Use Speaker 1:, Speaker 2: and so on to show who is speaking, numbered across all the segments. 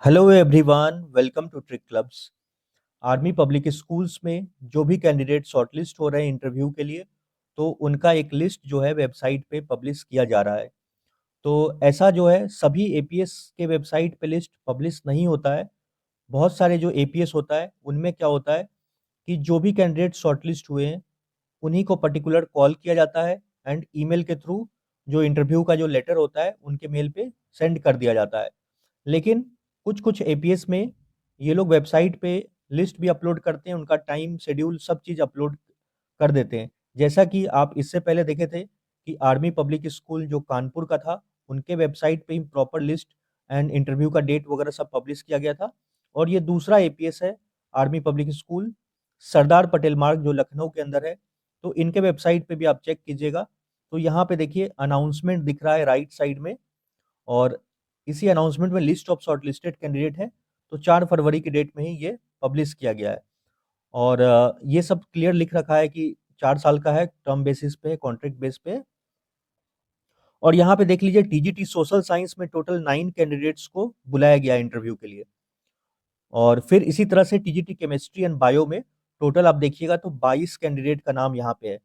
Speaker 1: Hello everyone, welcome to trick clubs. Army public schools में जो भी कैंडिडेट शॉर्टलिस्ट हो रहे हैं इंटरव्यू के लिए, तो उनका एक लिस्ट जो है वेबसाइट पे पब्लिश किया जा रहा है। तो ऐसा जो है सभी एपीएस के वेबसाइट पे लिस्ट पब्लिश नहीं होता है। बहुत सारे जो एपीएस होता है उनमें क्या होता है कि जो भी कैंडिडेट शॉर्टलिस्ट हुए हैं उन्हीं को पर्टिकुलर कॉल किया जाता है एंड ईमेल के थ्रू जो इंटरव्यू का जो लेटर होता है उनके मेल पे सेंड कर दिया जाता है। लेकिन कुछ कुछ एपीएस में ये लोग वेबसाइट पे लिस्ट भी अपलोड करते हैं, उनका टाइम शेड्यूल सब चीज़ अपलोड कर देते हैं। जैसा कि आप इससे पहले देखे थे कि आर्मी पब्लिक स्कूल जो कानपुर का था, उनके वेबसाइट पे ही प्रॉपर लिस्ट एंड इंटरव्यू का डेट वगैरह सब पब्लिश किया गया था। और ये दूसरा एपीएस है, army public school Sardar Patel मार्ग जो लखनऊ के अंदर है। तो इनके वेबसाइट पे भी आप चेक कीजिएगा। तो यहाँ पे देखिए अनाउंसमेंट दिख रहा है राइट साइड में, और इसी अनाउंसमेंट में लिस्ट ऑफ शॉर्टलिस्टेड कैंडिडेट है। तो 4 फरवरी की डेट में ही ये पब्लिश किया गया है। और ये सब क्लियर लिख रखा है कि 4 साल का है, टर्म बेसिस पे है, कॉन्ट्रैक्ट बेस पे है। और यहाँ पे देख लीजिए टीजीटी सोशल साइंस में टोटल 9 कैंडिडेट्स को बुलाया गया है इंटरव्यू के लिए। और फिर इसी तरह से टीजीटी केमिस्ट्री एंड बायो में टोटल आप देखिएगा तो 22 कैंडिडेट का नाम यहाँ पे है।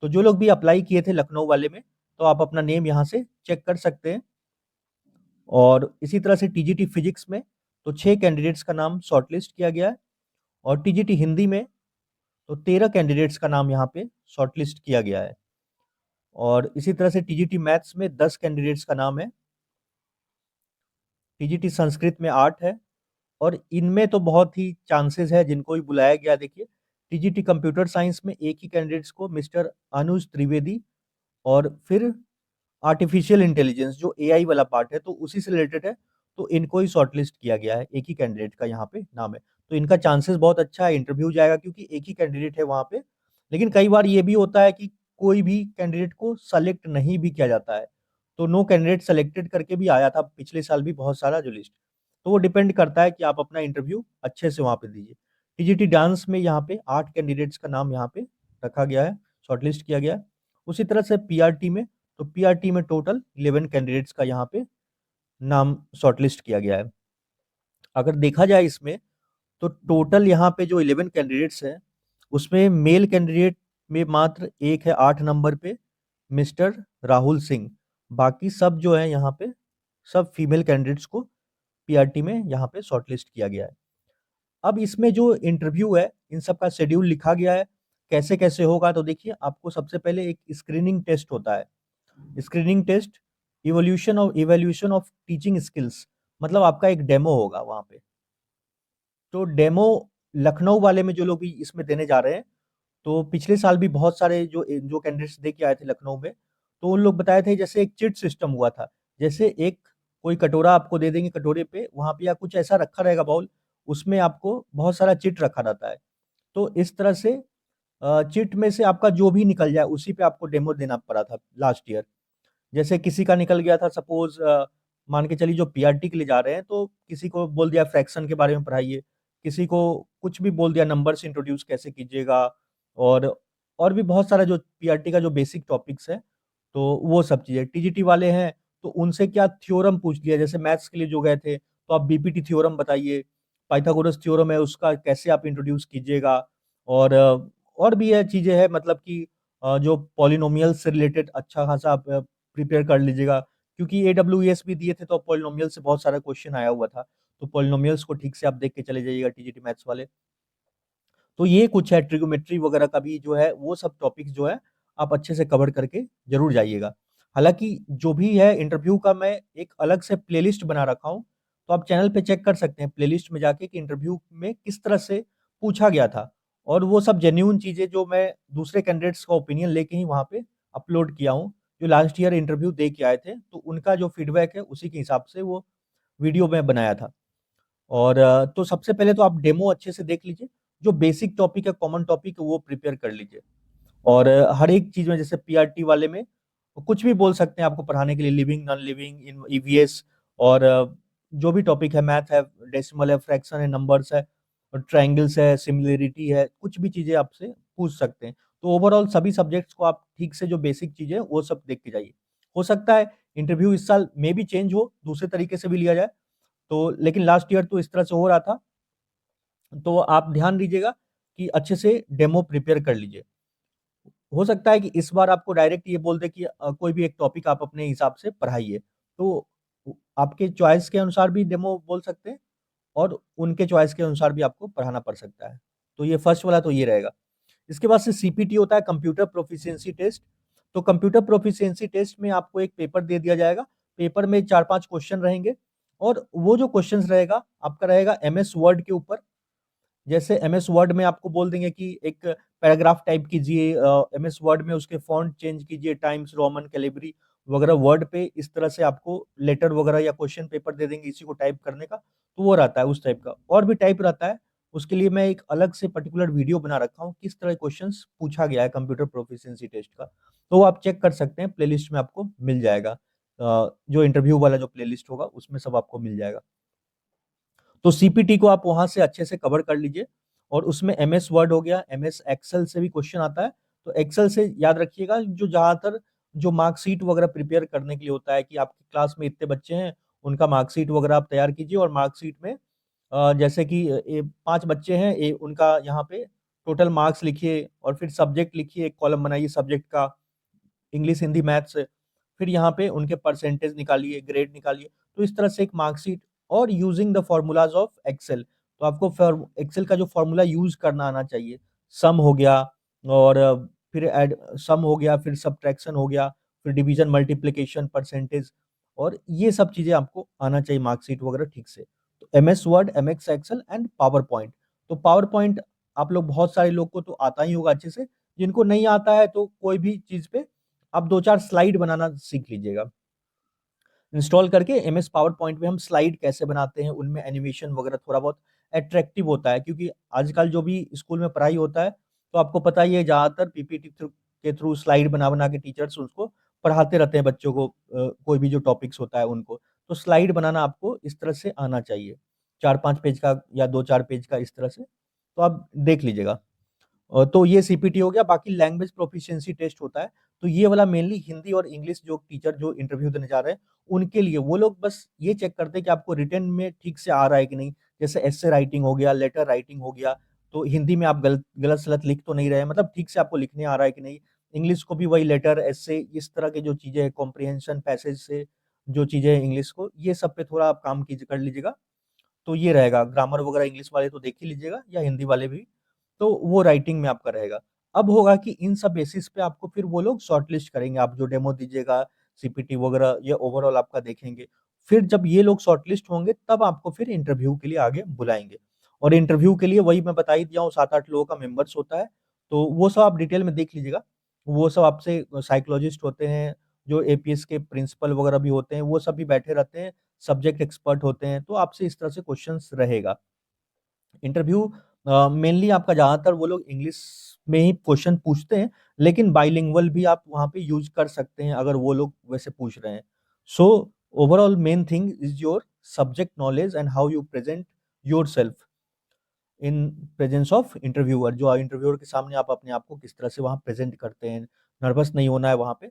Speaker 1: तो जो लोग भी अप्लाई किए थे लखनऊ वाले में, तो आप अपना नेम यहाँ से चेक कर सकते हैं। और इसी तरह से टीजीटी फिजिक्स में तो 6 कैंडिडेट्स का नाम शॉर्टलिस्ट किया गया है। और टीजीटी हिंदी में तो 13 कैंडिडेट्स का नाम यहाँ पे शॉर्टलिस्ट किया गया है। और इसी तरह से टीजीटी मैथ्स में 10 कैंडिडेट्स का नाम है। टीजीटी संस्कृत में 8 है। और इनमें तो बहुत ही चांसेस है जिनको भी बुलाया गया। देखिए टीजीटी कंप्यूटर साइंस में एक ही कैंडिडेट्स को मिस्टर अनुज त्रिवेदी, और फिर आर्टिफिशियल इंटेलिजेंस जो एआई वाला पार्ट है तो उसी से रिलेटेड है, तो इनको ही शॉर्टलिस्ट किया गया है। एक ही कैंडिडेट का यहाँ पे नाम है। तो इनका चांसेस बहुत अच्छा है, इंटरव्यू जाएगा क्योंकि एक ही कैंडिडेट है वहाँ पे। लेकिन कई बार ये भी होता है कि कोई भी कैंडिडेट को सेलेक्ट नहीं भी किया जाता है। तो नो कैंडिडेट सेलेक्टेड करके भी आया था पिछले साल भी बहुत सारा जो लिस्ट। तो वो डिपेंड करता है कि आप अपना इंटरव्यू अच्छे से वहाँ पे दीजिए। टीजीटी डांस में यहाँ पे 8 कैंडिडेट्स का नाम यहाँ पे रखा गया है, शॉर्टलिस्ट किया गया है। उसी तरह से पीआरटी में, तो पीआरटी में टोटल 11 कैंडिडेट्स का यहाँ पे नाम शॉर्टलिस्ट किया गया है। अगर देखा जाए इसमें तो टोटल यहाँ पे जो 11 कैंडिडेट्स हैं उसमें मेल कैंडिडेट में मात्र एक है 8 नंबर पे, मिस्टर राहुल सिंह। बाकी सब जो है यहाँ पे सब फीमेल कैंडिडेट्स को पीआरटी में यहाँ पे शॉर्टलिस्ट किया गया है। अब इसमें जो इंटरव्यू है इन सब का शेड्यूल लिखा गया है, कैसे कैसे होगा। तो देखिए आपको सबसे पहले एक स्क्रीनिंग टेस्ट होता है। Screening test evolution of teaching skills, मतलब आपका एक डेमो होगा वहाँ पे। तो डेमो लखनऊ वाले में जो लोग भी इसमें देने जा रहे हैं, तो पिछले साल भी बहुत सारे जो जो कैंडिडेट्स दे के आए थे लखनऊ में, तो उन लोग बताए थे जैसे एक चिट सिस्टम हुआ था। जैसे एक कोई कटोरा आपको दे देंगे, कटोरे पे वहाँ पे या कुछ ऐसा रखा रहेगा बाउल, उसमें आपको बहुत सारा चिट रखा रहता है। तो इस तरह से चिट में से आपका जो भी निकल जाए उसी पे आपको डेमो देना पड़ा था लास्ट ईयर। जैसे किसी का निकल गया था सपोज, मान के चलिए जो पीआरटी के लिए जा रहे हैं तो किसी को बोल दिया फ्रैक्शन के बारे में पढ़ाइए, किसी को कुछ भी बोल दिया नंबर्स इंट्रोड्यूस कैसे कीजिएगा, और और भी बहुत सारा जो पीआरटी का जो बेसिक टॉपिक्स है, तो वो सब चीज़ें। टीजीटी वाले हैं तो उनसे क्या थ्योरम पूछ लिया, जैसे मैथ्स के लिए जो गए थे तो आप बीपीटी थ्योरम बताइए, पाइथागोरस थ्योरम है उसका कैसे आप इंट्रोड्यूस कीजिएगा। और और भी है चीज़ें हैं, मतलब कि जो पॉलिनोमियल से रिलेटेड अच्छा खासा आप प्रिपेयर कर लीजिएगा, क्योंकि एडब्ल्यूएस भी दिए थे तो पॉलिनोमियल से बहुत सारा क्वेश्चन आया हुआ था। तो पॉलिनोमियल्स को ठीक से आप देख के चले जाइएगा टीजीटी मैथ्स वाले। तो ये कुछ है, ट्रिगोमेट्री वगैरह का भी जो है वो सब टॉपिक्स जो है आप अच्छे से कवर करके जरूर जाइएगा। हालांकि जो भी है इंटरव्यू का मैं एक अलग से प्लेलिस्ट बना रखा हूँ, तो आप चैनल पे चेक कर सकते हैं प्लेलिस्ट में जाके कि इंटरव्यू में किस तरह से पूछा गया था। और वो सब जेन्यून चीज़ें जो मैं दूसरे कैंडिडेट्स का ओपिनियन लेके ही वहाँ पे अपलोड किया हूँ, जो लास्ट ईयर इंटरव्यू दे के आए थे तो उनका जो फीडबैक है उसी के हिसाब से वो वीडियो में बनाया था। और तो सबसे पहले तो आप डेमो अच्छे से देख लीजिए, जो बेसिक टॉपिक है, कॉमन टॉपिक है वो प्रिपेयर कर लीजिए। और हर एक चीज में जैसे पीआरटी वाले में कुछ भी बोल सकते हैं आपको पढ़ाने के लिए, living non living in EVS, और जो भी टॉपिक है, मैथ है, डेसिमल है, फ्रैक्शन है, नंबर्स है, और ट्राइंगल्स है, सिमिलरिटी है, कुछ भी चीजें आपसे पूछ सकते हैं। तो ओवरऑल सभी सब्जेक्ट्स को आप ठीक से जो बेसिक चीजें वो सब देख के जाइए। हो सकता है इंटरव्यू इस साल में भी चेंज हो, दूसरे तरीके से भी लिया जाए, तो लेकिन लास्ट ईयर तो इस तरह से हो रहा था, तो आप ध्यान दीजिएगा कि अच्छे से डेमो प्रिपेयर कर लीजिए। हो सकता है कि इस बार आपको डायरेक्ट ये बोल दे कि कोई भी एक टॉपिक आप अपने हिसाब से पढ़ाइए, तो आपके चॉइस के अनुसार भी डेमो बोल सकते हैं और उनके चॉइस के अनुसार भी आपको पढ़ाना पड़ सकता है। तो ये फर्स्ट वाला तो ये रहेगा। इसके बाद से सीपीटी होता है, कंप्यूटर प्रोफिशिएंसी टेस्ट। तो कंप्यूटर प्रोफिशिएंसी टेस्ट में आपको एक पेपर दे दिया जाएगा। पेपर में 4-5 क्वेश्चन रहेंगे और वो जो क्वेश्चंस रहेगा आपका रहेगा एमएस वर्ड के ऊपर। जैसे एमएस वर्ड में आपको बोल देंगे कि एक पैराग्राफ टाइप कीजिए, एमएस वर्ड में उसके फॉन्ट चेंज कीजिए, टाइम्स रोमन कैलिब्री वगैरह। वर्ड पे इस तरह से आपको लेटर वगैरह या क्वेश्चन पेपर दे देंगे इसी को टाइप करने का, तो वो रहता है उस टाइप का। और भी टाइप रहता है, उसके लिए मैं एक अलग से पर्टिकुलर वीडियो बना रखा हूँ किस तरह क्वेश्चंस पूछा गया है कंप्यूटर प्रोफिशिएंसी टेस्ट का, तो वो आप चेक कर सकते हैं, प्लेलिस्ट में आपको मिल जाएगा। जो इंटरव्यू वाला जो प्लेलिस्ट होगा उसमें सब आपको मिल जाएगा। तो सीपीटी को आप वहां से अच्छे से कवर कर लीजिए। और उसमें एमएस वर्ड हो गया, एमएस एक्सेल से भी क्वेश्चन आता है। तो एक्सेल से याद रखिएगा, जो ज्यादातर जो मार्कशीट वगैरह प्रिपेयर करने के लिए होता है कि आपकी क्लास में इतने बच्चे हैं, उनका मार्कशीट वगैरह आप तैयार कीजिए। और मार्कशीट में जैसे कि 5 बच्चे हैं, उनका यहाँ पे टोटल मार्क्स लिखिए और फिर सब्जेक्ट लिखिए, एक कॉलम बनाइए सब्जेक्ट का, इंग्लिश हिंदी मैथ्स। फिर यहाँ पे उनके परसेंटेज निकालिए, ग्रेड निकालिए। तो इस तरह से एक मार्कशीट। और using the formulas of Excel, तो आपको एक्सेल का जो फॉर्मूला यूज करना आना चाहिए। सम हो गया, और फिर एड सम हो गया, फिर सब्ट्रैक्शन हो गया, फिर डिवीजन मल्टीप्लिकेशन परसेंटेज, और ये सब चीजें आपको आना चाहिए मार्कशीट वगैरह ठीक से। तो MS Word, MS Excel and PowerPoint. तो पावर पॉइंट आप लोग बहुत सारे लोग को तो आता ही होगा अच्छे से। जिनको नहीं आता है तो कोई भी चीज पे आप 2-4 स्लाइड बनाना सीख लीजिएगा। इंस्टॉल करके एमएस पावर पॉइंट में हम स्लाइड कैसे बनाते हैं, उनमें एनिमेशन वगैरह थोड़ा बहुत अट्रैक्टिव होता है, क्योंकि आजकल जो भी स्कूल में पढ़ाई होता है तो आपको पता ही है ज्यादातर पीपीटी के थ्रू स्लाइड बना बना के टीचर्स उसको पढ़ाते रहते हैं बच्चों को, कोई भी जो टॉपिक्स होता है उनको। तो स्लाइड बनाना आपको इस तरह से आना चाहिए, 4-5 पेज का या 2-4 पेज का इस तरह से। तो आप देख लीजिएगा। तो ये सीपीटी हो गया। बाकी लैंग्वेज प्रोफिशिएंसी टेस्ट होता है, तो ये वाला मेनली हिंदी और इंग्लिश जो टीचर जो इंटरव्यू देने जा रहे हैं उनके लिए। वो लोग बस ये चेक करते हैं कि आपको रिटन में ठीक से आ रहा है कि नहीं। जैसे एस्से राइटिंग हो गया, लेटर राइटिंग हो गया, तो हिंदी में आप गलत गलत सलत लिख तो नहीं रहे, मतलब ठीक से आपको लिखने आ रहा है कि नहीं। इंग्लिश को भी वही लेटर, एस्से, इस तरह की जो चीजें हैं, कॉम्प्रिहेंशन, पैसेज से जो चीजें हैं इंग्लिश को, ये सब पे थोड़ा आप काम कीजिए, कर लीजिएगा। तो ये रहेगा। ग्रामर वगैरह इंग्लिश वाले तो देख ही लीजिएगा, या हिंदी वाले भी। तो वो राइटिंग में आपका रहेगा। अब होगा कि इन सब बेसिस पे आपको फिर वो लोग शॉर्टलिस्ट करेंगे, आप जो डेमो दीजिएगा सीपीटी वगैरह, ये ओवरऑल आपका देखेंगे। फिर जब ये लोग शॉर्टलिस्ट होंगे तब आपको फिर इंटरव्यू के लिए आगे बुलाएंगे। और इंटरव्यू के लिए वही मैं बता ही दिया हूँ, 7-8 लोगों का मेंबर्स होता है। तो वो सब आप डिटेल में देख लीजिएगा। वो सब आपसे साइकोलॉजिस्ट होते हैं, जो एपीएस के प्रिंसिपल वगैरह भी होते हैं, वो सब भी बैठे रहते हैं, सब्जेक्ट एक्सपर्ट होते हैं। तो आपसे इस तरह से क्वेश्चंस रहेगा। इंटरव्यू मेनली आपका ज्यादातर वो लोग इंग्लिश में ही क्वेश्चन पूछते हैं, लेकिन बाइलिंगुअल भी आप वहां पे यूज कर सकते हैं अगर वो लोग वैसे पूछ रहे हैं। So overall main thing is your subject knowledge and how you present your self in presence of interviewer. जो इंटरव्यूअर के सामने आप अपने आप को किस तरह से वहाँ प्रेजेंट करते हैं, नर्वस नहीं होना है वहाँ पे।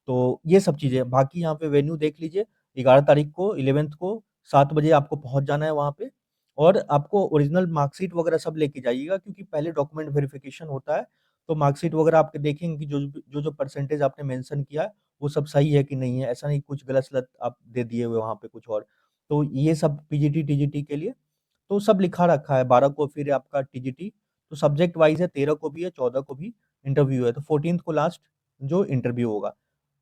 Speaker 1: तो ये सब चीज़ें। बाकी यहाँ पे वेन्यू देख लीजिए, 11 तारीख को 11th को 7 बजे आपको पहुँच जाना है वहाँ पे। और आपको ओरिजिनल मार्कशीट वगैरह सब लेके जाइएगा, क्योंकि पहले डॉक्यूमेंट वेरिफिकेशन होता है। तो मार्कशीट वगैरह आपके देखेंगे कि जो जो परसेंटेज आपने मेंशन किया है वो सब सही है कि नहीं है, ऐसा नहीं कुछ गलत सलत आप दे दिए हुए वहाँ पे कुछ और। तो ये सब पीजीटी टीजीटी के लिए तो सब लिखा रखा है। 12 को फिर आपका टीजीटी, तो सब्जेक्ट वाइज है, 13 को भी है, 14 को भी इंटरव्यू है, तो 14th को लास्ट जो इंटरव्यू होगा।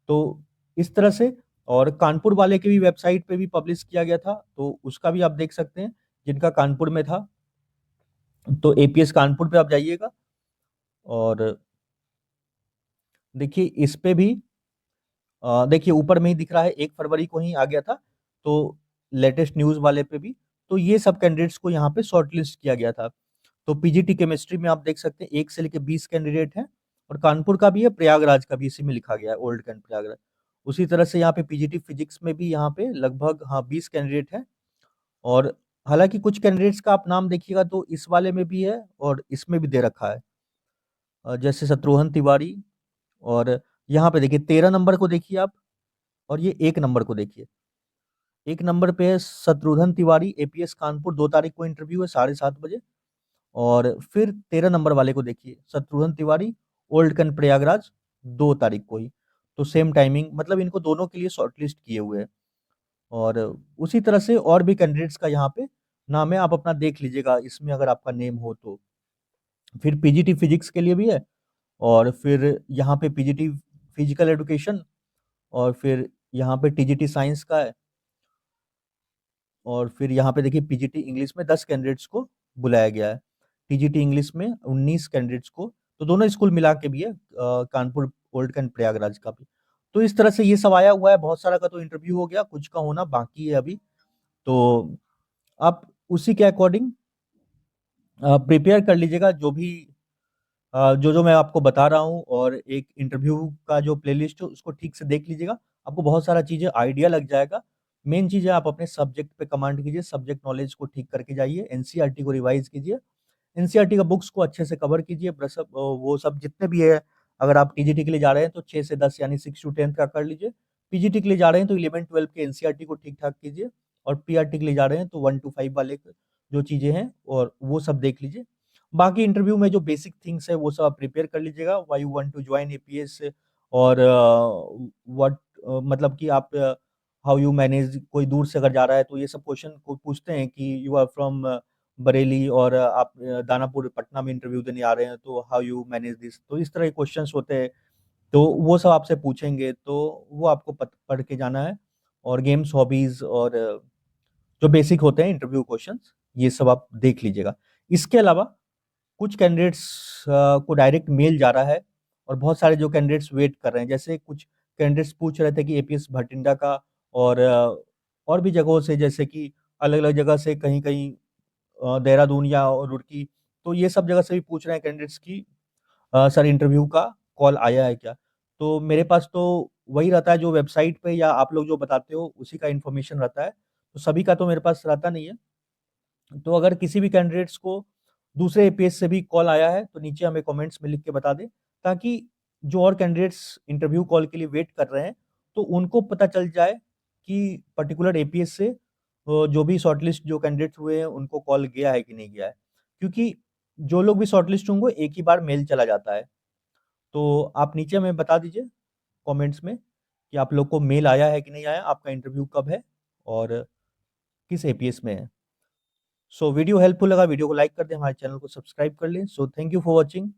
Speaker 1: तो इस तरह से। और कानपुर वाले के भी वेबसाइट पे भी पब्लिश किया गया था, तो उसका भी आप देख सकते हैं, जिनका कानपुर में था। तो एपीएस कानपुर पे आप जाइएगा। और देखिए इस पे भी देखिए ऊपर में ही दिख रहा है, 1 फरवरी को ही आ गया था। तो लेटेस्ट न्यूज वाले पे भी। तो ये सब कैंडिडेट्स को यहाँ पे शॉर्टलिस्ट किया गया था। तो पीजीटी केमिस्ट्री में आप देख सकते हैं 1 से लेके 20 कैंडिडेट हैं। और कानपुर का भी है, प्रयागराज का भी इसी में लिखा गया है, ओल्ड कैंट प्रयागराज। उसी तरह से यहाँ पे पीजीटी फिजिक्स में भी यहाँ पे लगभग, हाँ, 20 कैंडिडेट हैं। और हालांकि कुछ कैंडिडेट्स का आप नाम देखिएगा तो इस वाले में भी है और इसमें भी दे रखा है, जैसे शत्रुघ्न तिवारी। और यहाँ पे देखिए 13 नंबर को देखिए आप, और ये 1 नंबर को देखिए। एक नंबर पे है शत्रुघ्न तिवारी, एपीएस कानपुर, 2 तारीख को इंटरव्यू है 7:30 बजे। और फिर 13 नंबर वाले को देखिए, शत्रुघ्न तिवारी, ओल्ड कन प्रयागराज, 2 तारीख को ही। तो सेम टाइमिंग, मतलब इनको दोनों के लिए शॉर्टलिस्ट किए हुए हैं। और उसी तरह से और भी कैंडिडेट्स का यहाँ पे नाम है, आप अपना देख लीजिएगा इसमें अगर आपका नेम हो तो। फिर पीजीटी फिजिक्स के लिए भी है, और फिर यहाँ पे पीजीटी फिजिकल एजुकेशन, और फिर यहाँ पे टीजीटी साइंस का है, और फिर यहाँ पे देखिए पीजीटी इंग्लिश में 10 कैंडिडेट्स को बुलाया गया है, टीजीटी इंग्लिश में 19 कैंडिडेट्स को। तो दोनों स्कूल मिला के भी है, कानपुर ओल्ड कैंट प्रयागराज का भी। तो इस तरह से ये सब आया हुआ है, बहुत सारा का तो इंटरव्यू हो गया, कुछ का होना बाकी है अभी। तो आप उसी के अकॉर्डिंग प्रिपेयर कर लीजिएगा, जो भी जो जो मैं आपको बता रहा हूँ, और एक इंटरव्यू का जो प्लेलिस्ट है उसको ठीक से देख लीजिएगा, आपको बहुत सारा चीज़ें आइडिया लग जाएगा। मेन चीज़ है आप अपने सब्जेक्ट पे कमांड कीजिए, सब्जेक्ट नॉलेज को ठीक करके जाइए, एनसीईआरटी को रिवाइज कीजिए, एनसीईआरटी का बुक्स को अच्छे से कवर कीजिए, ब्रशअप वो सब जितने भी है। अगर आप टीजीटी के लिए जा रहे हैं तो 6 से 10 यानी 6 to 10 का कर लीजिए, पीजीटी के लिए जा रहे हैं तो 11-12 के एनसीईआरटी को ठीक ठाक कीजिए, और पीआरटी के लिए जा रहे हैं तो 1 to 5 वाले जो चीज़ें हैं और वो सब देख लीजिए। बाकी इंटरव्यू में जो बेसिक थिंग्स है वो सब आप प्रिपेयर कर लीजिएगा, why you want to join APS, और व्हाट, मतलब कि आप हाउ यू मैनेज, कोई दूर से अगर जा रहा है तो ये सब क्वेश्चन को पूछते हैं कि यू आर फ्रॉम बरेली, और आप दानापुर पटना में इंटरव्यू देने आ रहे हैं, तो हाउ यू मैनेज दिस, तो इस तरह के क्वेश्चंस होते हैं। तो वो सब आपसे पूछेंगे, तो वो आपको पढ़ के जाना है। और गेम्स, हॉबीज, और जो बेसिक होते हैं इंटरव्यू क्वेश्चंस, ये सब आप देख लीजिएगा। इसके अलावा कुछ कैंडिडेट्स को डायरेक्ट मेल जा रहा है, और बहुत सारे जो कैंडिडेट्स वेट कर रहे हैं, जैसे कुछ कैंडिडेट्स पूछ रहे थे कि एपीएस भटिंडा का, और और भी जगहों से, जैसे कि अलग अलग जगह से, कहीं कहीं देहरादून या रुड़की, तो ये सब जगह से भी पूछ रहे हैं कैंडिडेट्स की सर इंटरव्यू का कॉल आया है क्या। तो मेरे पास तो वही रहता है जो वेबसाइट पे या आप लोग जो बताते हो उसी का इन्फॉर्मेशन रहता है, तो सभी का तो मेरे पास रहता नहीं है। तो अगर किसी भी कैंडिडेट्स को दूसरे एपीएस से भी कॉल आया है तो नीचे हमें कमेंट्स में लिख के बता दें, ताकि जो और कैंडिडेट्स इंटरव्यू कॉल के लिए वेट कर रहे हैं तो उनको पता चल जाए कि पर्टिकुलर एपीएस से जो भी शॉर्टलिस्ट जो कैंडिडेट्स हुए हैं उनको कॉल गया है कि नहीं गया है। क्योंकि जो लोग भी शॉर्टलिस्ट होंगे एक ही बार मेल चला जाता है। तो आप नीचे हमें बता दीजिए कमेंट्स में कि आप लोग को मेल आया है कि नहीं आया, आपका इंटरव्यू कब है और किस एपीएस में है। सो वीडियो हेल्पफुल लगा, वीडियो को लाइक कर दें, हमारे चैनल को सब्सक्राइब कर लें। So thank you for watching.